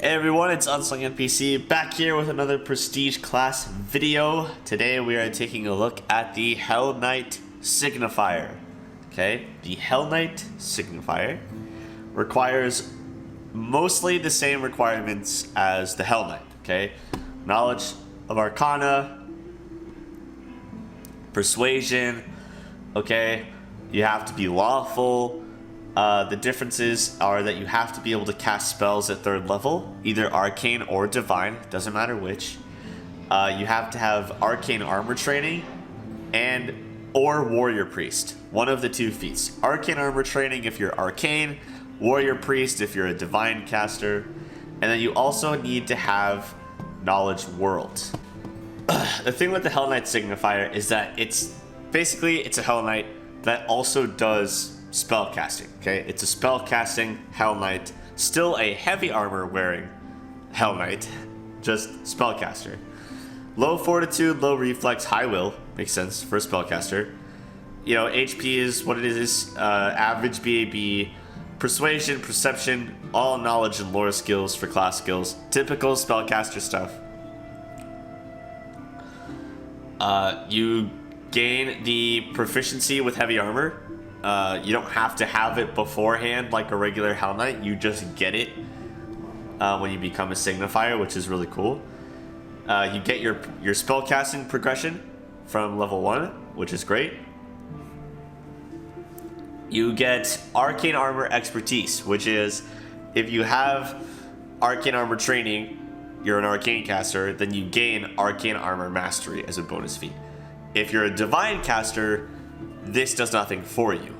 Hey everyone, it's Unslung NPC back here with another Prestige class video. Today we are taking a look at the Hellknight Signifier. Okay, the Hellknight Signifier requires mostly the same requirements as the Hellknight. Okay, knowledge of Arcana, Persuasion. Okay, you have to be lawful. The differences are that you have to be able to cast spells at 3rd level, either Arcane or Divine, doesn't matter which. You have to have Arcane Armor Training or Warrior Priest, one of the 2 feats. Arcane Armor Training if you're Arcane, Warrior Priest if you're a Divine caster, and then you also need to have Knowledge World. The thing with the Hellknight Signifier is that it's a Hell Knight that also does spell casting. Okay, it's a spell casting Hell Knight, still a heavy armor wearing Hell Knight, just spellcaster. Low fortitude, low reflex, high will, makes sense for a spellcaster. You know, HP is what it is. Average BAB, persuasion, perception, all knowledge and lore skills for class skills. Typical spellcaster stuff. You gain the proficiency with heavy armor. You don't have to have it beforehand like a regular Hell Knight. You just get it when you become a Signifier, which is really cool. You get your spellcasting progression from level 1, which is great. You get Arcane Armor Expertise, which is if you have Arcane Armor Training, you're an Arcane caster, then you gain Arcane Armor Mastery as a bonus feat. If you're a Divine caster, this does nothing for you.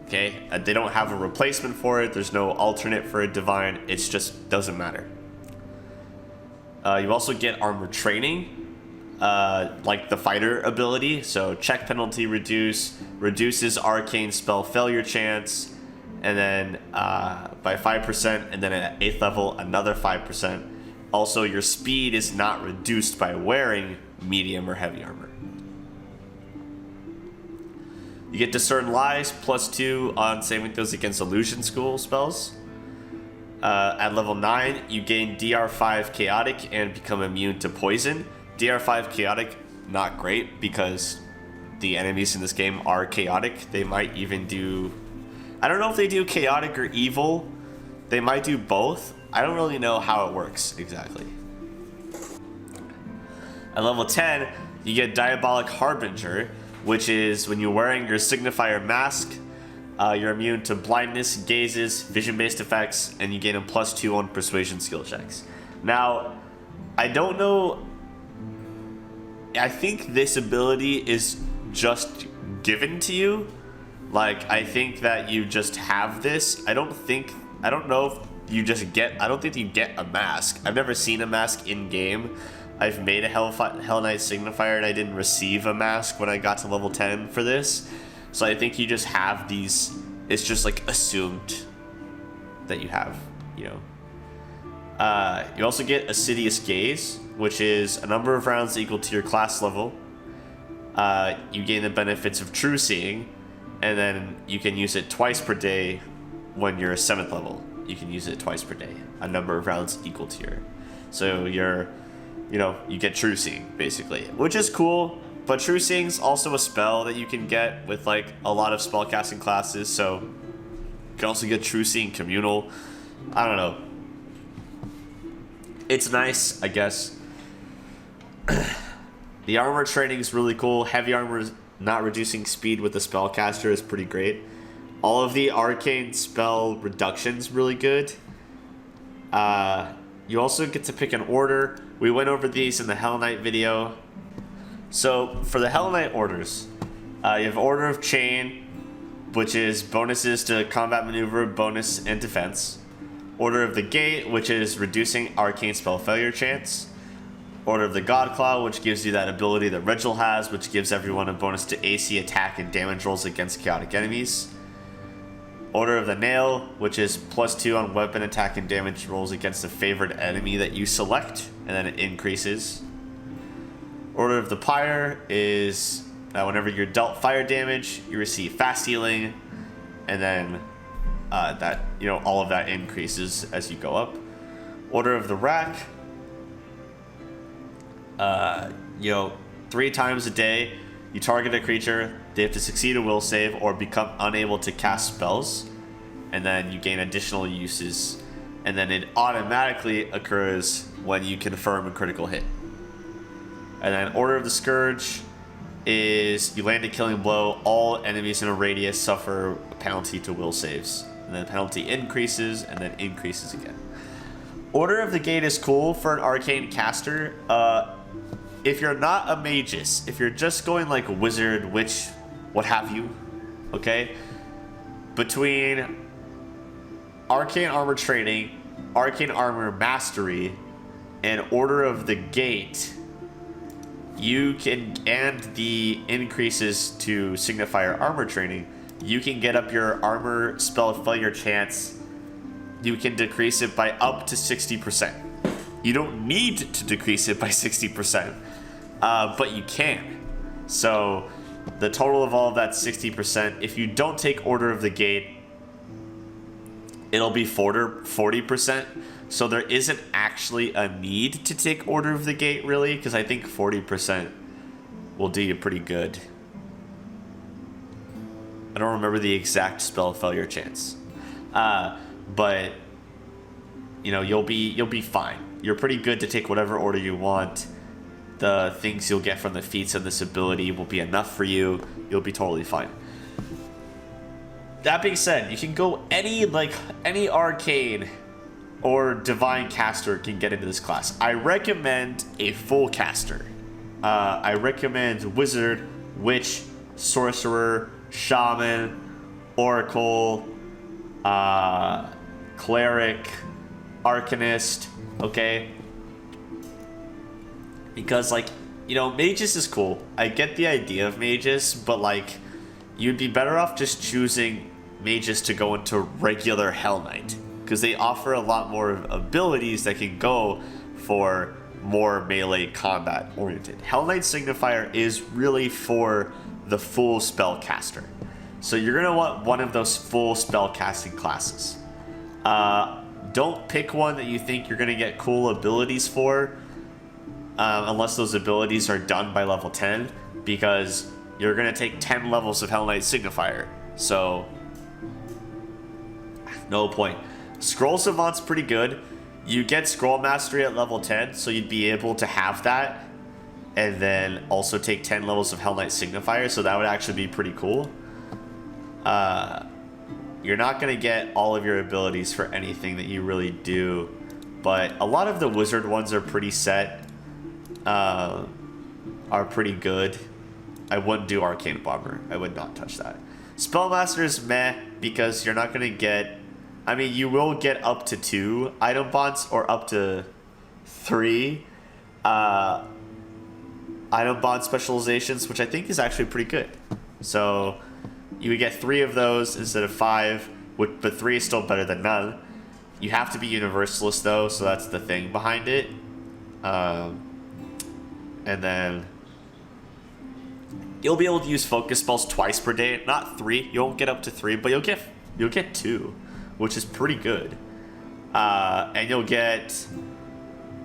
Okay, they don't have a replacement for it. There's no alternate for a Divine. It just doesn't matter. You also get Armor Training, like the Fighter ability. So check penalty reduces Arcane spell failure chance, and then by 5%, and then at 8th level another 5%. Also, your speed is not reduced by wearing medium or heavy armor. You get Discern Lies, +2 on saving throws against illusion school spells. At level 9, you gain DR5 Chaotic and become immune to poison. DR5 Chaotic, not great because the enemies in this game are chaotic. They might even do... I don't know if they do chaotic or evil. They might do both. I don't really know how it works exactly. At level 10, you get Diabolic Harbinger, which is when you're wearing your Signifier mask, you're immune to blindness, gazes, vision-based effects, and you gain a +2 on persuasion skill checks. Now, I don't know, I think this ability is just given to you. Like, I think that you just have this. I don't know if you just get, I don't think you get a mask. I've never seen a mask in-game. I've made a Hellknight Signifier and I didn't receive a mask when I got to level 10 for this. So I think you just have these, it's just like assumed that you have, you know. You also get Insidious Gaze, which is a number of rounds equal to your class level. You gain the benefits of True Seeing, and then you can use it twice per day when you're 7th level. You can use it twice per day, a number of rounds equal to your, so you're, you know, you get True Seeing, basically, which is cool, but True Seeing's also a spell that you can get with, like, a lot of spellcasting classes, so you can also get True Seeing Communal. I don't know. It's nice, I guess. The armor training is really cool. Heavy armor not reducing speed with the spellcaster is pretty great. All of the arcane spell reductions really good. You also get to pick an order. We went over these in the Hell Knight video. So for the Hell Knight orders, you have Order of Chain, which is bonuses to combat maneuver, bonus, and defense. Order of the Gate, which is reducing arcane spell failure chance. Order of the Godclaw, which gives you that ability that Regil has, which gives everyone a bonus to AC attack and damage rolls against chaotic enemies. Order of the Nail, which is +2 on weapon attack and damage rolls against a favored enemy that you select, and then it increases. Order of the Pyre is whenever you're dealt fire damage, you receive fast healing, and then that, you know, all of that increases as you go up. Order of the Rack. 3 times a day, you target a creature, they have to succeed a will save or become unable to cast spells, and then you gain additional uses, and then it automatically occurs when you confirm a critical hit. And then Order of the Scourge is you land a killing blow, all enemies in a radius suffer a penalty to will saves, and then the penalty increases and then increases again. Order of the Gate is cool for an arcane caster. If you're not a magus, if you're just going like wizard, witch, what have you, okay? Between arcane armor training, arcane armor mastery, and Order of the Gate, you can, and the increases to signifier armor training, you can get up your armor spell failure chance. You can decrease it by up to 60%. You don't need to decrease it by 60%, but you can. So the total of all of that 60%, if you don't take Order of the Gate, it'll be 40%. So there isn't actually a need to take Order of the Gate, really, because I think 40% will do you pretty good. I don't remember the exact spell failure chance, but you'll be fine. You're pretty good to take whatever order you want. The things you'll get from the feats of this ability will be enough for you. You'll be totally fine. That being said, you can go any arcane or divine caster can get into this class. I recommend a full caster. I recommend wizard, witch, sorcerer, shaman, oracle, cleric, arcanist, okay? Because magus is cool. I get the idea of magus, but you'd be better off just choosing magus to go into regular Hell Knight, because they offer a lot more abilities that can go for more melee combat oriented. Hellknight Signifier is really for the full spellcaster. So you're gonna want one of those full spellcasting classes. Don't pick one that you think you're gonna get cool abilities for, unless those abilities are done by level 10, because you're gonna take 10 levels of Hellknight Signifier. So no point. Scroll Savant's pretty good. You get Scroll Mastery at level 10, so you'd be able to have that, and then also take 10 levels of Hellknight Signifier, so that would actually be pretty cool. You're not going to get all of your abilities for anything that you really do, but a lot of the wizard ones are pretty set, are pretty good. I wouldn't do Arcane Bomber. I would not touch that. Spellmaster is meh, because you're not going to get... I mean, you will get up to 2 item bonds, or up to 3 item bond specializations, which I think is actually pretty good. So you would get 3 of those instead of 5, but 3 is still better than none. You have to be Universalist, though, so that's the thing behind it. And then you'll be able to use focus spells twice per day. Not 3. You won't get up to 3, but you'll get 2, which is pretty good. And you'll get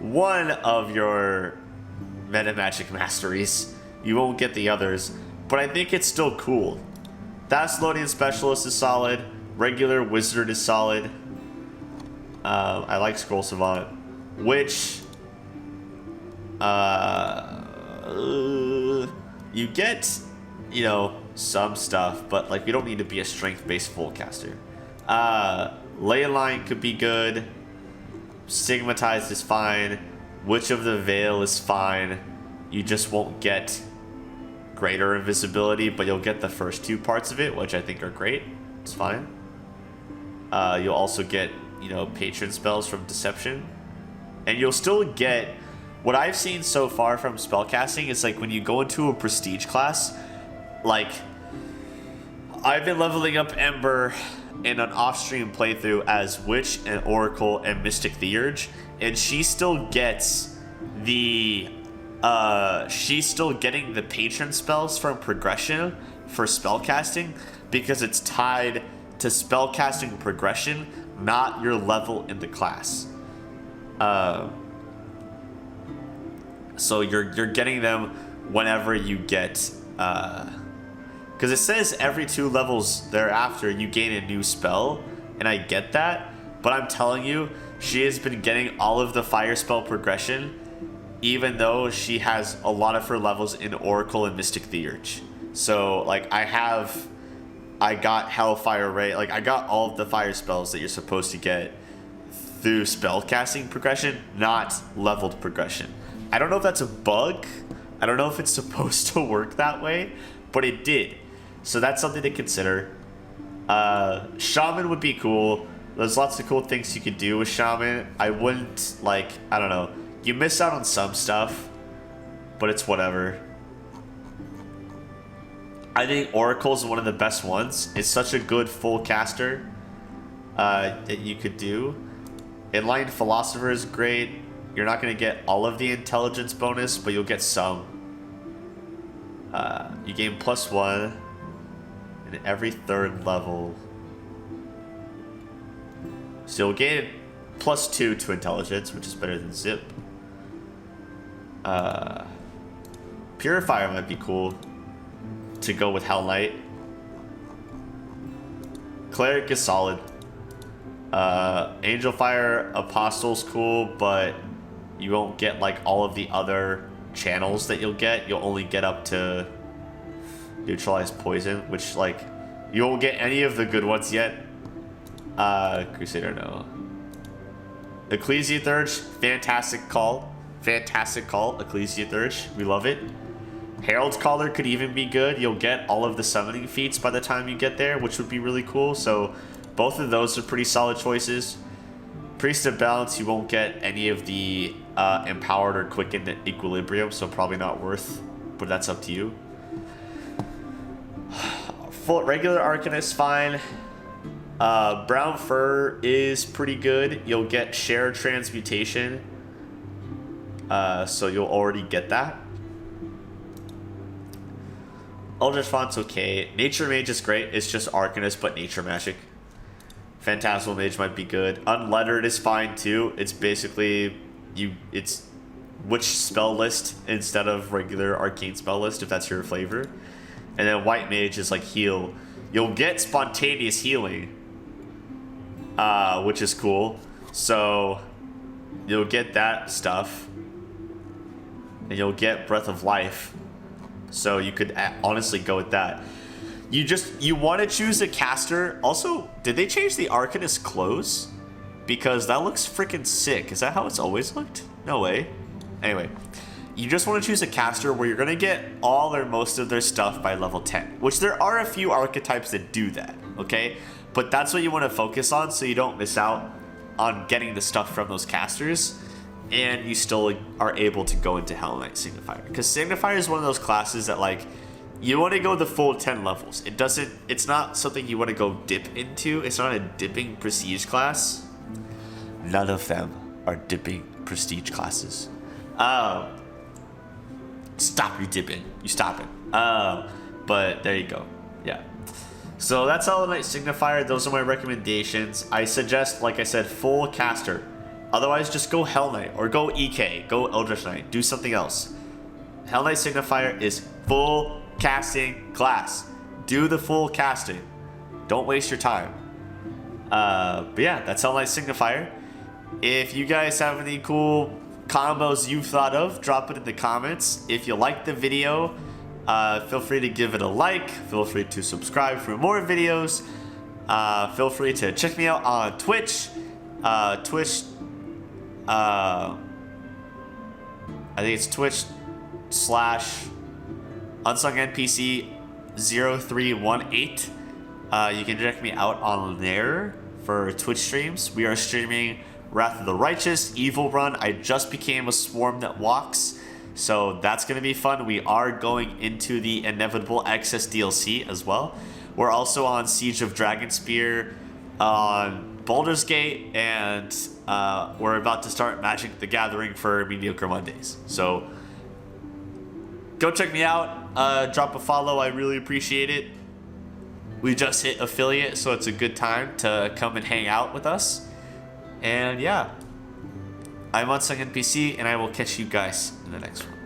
1 of your meta magic masteries. You won't get the others, but I think it's still cool. Thessalonian Specialist is solid. Regular Wizard is solid. I like Scroll Savant, which you get, some stuff, but you don't need to be a strength-based full caster. Ley Line could be good. Stigmatized is fine. Witch of the Veil is fine. You just won't get greater invisibility, but you'll get the first 2 parts of it, which I think are great. It's fine. You'll also get, patron spells from Deception. And you'll still get... What I've seen so far from spellcasting is when you go into a prestige class, I've been leveling up Ember in an off-stream playthrough as Witch and Oracle and Mystic Theurge, and she still gets the she's still getting the patron spells from progression for spellcasting, because it's tied to spellcasting progression, not your level in the class. So you're getting them whenever you get, because it says every 2 levels thereafter you gain a new spell, and I get that, but I'm telling you, she has been getting all of the fire spell progression, even though she has a lot of her levels in Oracle and Mystic Theurge. So like I got Hellfire Ray, like I got all of the fire spells that you're supposed to get through spell casting progression, not leveled progression. I don't know if that's a bug. I don't know if it's supposed to work that way, but it did. So that's something to consider. Shaman would be cool. There's lots of cool things you could do with Shaman. I wouldn't, like, I don't know. You miss out on some stuff, but it's whatever. I think Oracle's one of the best ones. It's such a good full caster that you could do. Enlightened Philosopher is great. You're not going to get all of the intelligence bonus, but you'll get some. You gain +1 in every 3rd level. So you'll gain +2 to intelligence, which is better than Zip. Purifier might be cool to go with Hellknight. Cleric is solid. Angel Fire Apostle's cool, but you won't get like all of the other channels that you'll get. You'll only get up to neutralize poison, which like you won't get any of the good ones yet. Crusader, no. Ecclesia Thurge, fantastic call. Fantastic call, Ecclesia Thurge. We love it. Herald's Caller could even be good. You'll get all of the summoning feats by the time you get there, which would be really cool. So both of those are pretty solid choices. Priest of Balance, you won't get any of the Empowered or Quickened Equilibrium, so probably not worth, but that's up to you. Full regular Arcanist, fine. Brown Fur is pretty good. You'll get Shared Transmutation, so you'll already get that. Eldritch Font's okay. Nature Mage is great. It's just Arcanist, but Nature Magic. Phantasmal Mage might be good. Unlettered is fine too. It's basically it's which spell list instead of regular arcane spell list, if that's your flavor. And then White Mage is like heal. You'll get spontaneous healing, which is cool. So you'll get that stuff, and you'll get Breath of Life. So you could honestly go with that. You want to choose a caster. Also, did they change the Arcanist clothes? Because that looks freaking sick. Is that how it's always looked? No way. Anyway, you just want to choose a caster where you're going to get all or most of their stuff by level 10. Which there are a few archetypes that do that, okay? But that's what you want to focus on so you don't miss out on getting the stuff from those casters. And you still are able to go into Hellknight Signifier. Because Signifier is one of those classes that, like, you want to go the full 10 levels. It's not something you want to go dip into. It's not a dipping prestige class. None of them are dipping prestige classes. Stop your dipping. You stop it. But there you go. Yeah. So that's Hellknight Signifier. Those are my recommendations. I suggest, like I said, full caster. Otherwise, just go Hellknight or go EK. Go Eldritch Knight. Do something else. Hellknight Signifier is full casting class. Do the full casting. Don't waste your time. But yeah, that's Hellknight Signifier. If you guys have any cool combos you've thought of, drop it in the comments. If you like the video, feel free to give it a like. Feel free to subscribe for more videos. Feel free to check me out on Twitch. I think it's Twitch/UnsungNPC0318. You can check me out on there for Twitch streams. We are streaming Wrath of the Righteous, Evil Run. I just became a Swarm That Walks, so that's going to be fun. We are going into the Inevitable Excess DLC as well. We're also on Siege of Dragonspear on Baldur's Gate, and we're about to start Magic the Gathering for Mediocre Mondays. So go check me out. Drop a follow. I really appreciate it. We just hit affiliate, so it's a good time to come and hang out with us. And yeah, I'm on Second PC, and I will catch you guys in the next one.